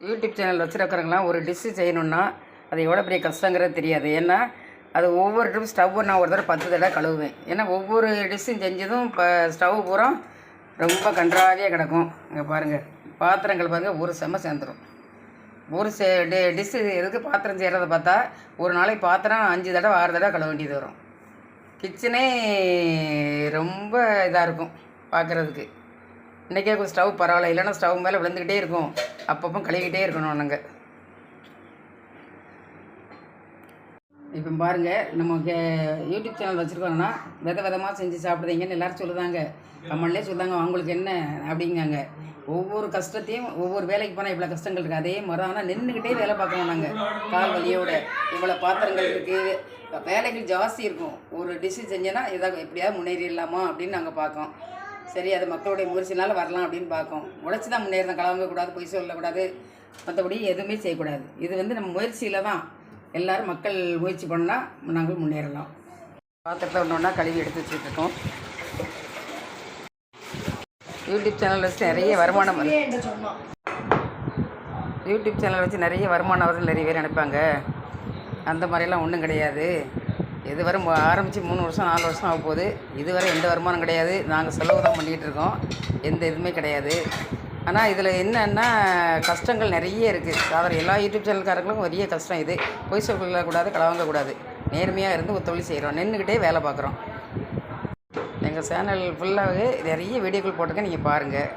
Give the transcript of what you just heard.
YouTube channel வச்சுருக்கிறவங்களாம் ஒரு dish செய்யணுன்னா அது எவ்வளோ பெரிய கஷ்டங்கிறது தெரியாது. ஏன்னா அது ஒவ்வொரு ட்ரிப் ஸ்டவ்வை நான் ஒரு தடவை 10 தடவை கழுவுவேன். ஏன்னா ஒவ்வொரு டிஷ்ஷும் செஞ்சதும் இப்போ ஸ்டவ் பூரா ரொம்ப கன்றாவியாக கிடக்கும். இங்கே பாருங்கள், பாத்திரங்கள் பாருங்கள், ஒரு செம்ம சேர்ந்துடும். ஒரு டிஷ்ஷு எதுக்கு பாத்திரம் செய்கிறத பார்த்தா ஒரு நாளைக்கு பாத்திரம் 5 தடவை 6 தடவை கழுவ வேண்டியது வரும். கிச்சனே ரொம்ப இதாக இருக்கும் பார்க்குறதுக்கு. இன்றைக்கே கொஞ்சம் ஸ்டவ் பரவாயில்ல, இல்லைன்னா ஸ்டவ் மேலே விழுந்துக்கிட்டே இருக்கும். அப்பப்போ கழுவிக்கிட்டே இருக்கணும் நாங்கள். இப்போ பாருங்கள், நமக்கு யூடியூப் சேனல் வச்சுருக்கோன்னா விதமாக செஞ்சு சாப்பிடுதீங்கன்னு எல்லோரும் சொல்லுதாங்க. கம்மன்லேயே சொல்லுதாங்க அவங்களுக்கு என்ன அப்படிங்காங்க. ஒவ்வொரு கஷ்டத்தையும் ஒவ்வொரு வேலைக்கு போனால் இவ்வளோ கஷ்டங்கள் இருக்குது. அதே மாதிரி ஆனால் நின்றுக்கிட்டே வேலை பார்க்கணும். நாங்கள் கால் வலியோட இவ்வளோ பாத்திரங்கள் இருக்குது, வேலைகள் ஜாஸ்தி இருக்கும். ஒரு டிஷ்ஷு செஞ்சேன்னா எதாவது எப்படியாவது முன்னேறிடலாமா அப்படின்னு நாங்கள் பார்க்கோம். சரி, அது மக்களுடைய முயற்சினால வரலாம் அப்படின்னு பார்க்கோம். உழைச்சி தான் முன்னேறணும். கலவங்கக்கூடாது, பொய் சொல்லக்கூடாது, மற்றபடி எதுவுமே செய்யக்கூடாது. இது நம்ம முயற்சியில் தான் எல்லோரும் மக்கள் முயற்சி பண்ணால் நாங்கள் முன்னேறலாம். பாத்திரத்தை ஒன்று ஒன்றா கழுவி எடுத்து வச்சுட்ருக்கோம். யூடியூப் சேனல் வச்சு நிறைய வருமானம் வருது. யூடியூப் சேனல் வச்சு நிறைய வருமானம் வருது நிறைய பேர் நினைப்பாங்க. அந்த மாதிரிலாம் ஒன்றும் கிடையாது. இது வரை ஆரம்பித்து 3 வருஷம் 4 வருஷம் ஆக போகுது. இதுவரை எந்த வருமானம் கிடையாது. நாங்கள் செலவு தான் பண்ணிகிட்டு இருக்கோம். எந்த இதுவுமே கிடையாது. ஆனால் இதில் என்னென்னா கஷ்டங்கள் நிறைய இருக்குது. சாதாரண எல்லா யூடியூப் சேனல்காரங்களுக்கும் பெரிய கஷ்டம் இது. பொய் சொல்லக்கூடாது, களவாங்கக்கூடாது, நேர்மையாக இருந்து ஒரு தொழில் செய்கிறோம், நின்றுக்கிட்டே வேலை பார்க்குறோம். எங்கள் சேனல் ஃபுல்லாகவே நிறைய வீடியோக்கள் போட்டிருக்கேன், நீங்கள் பாருங்கள்.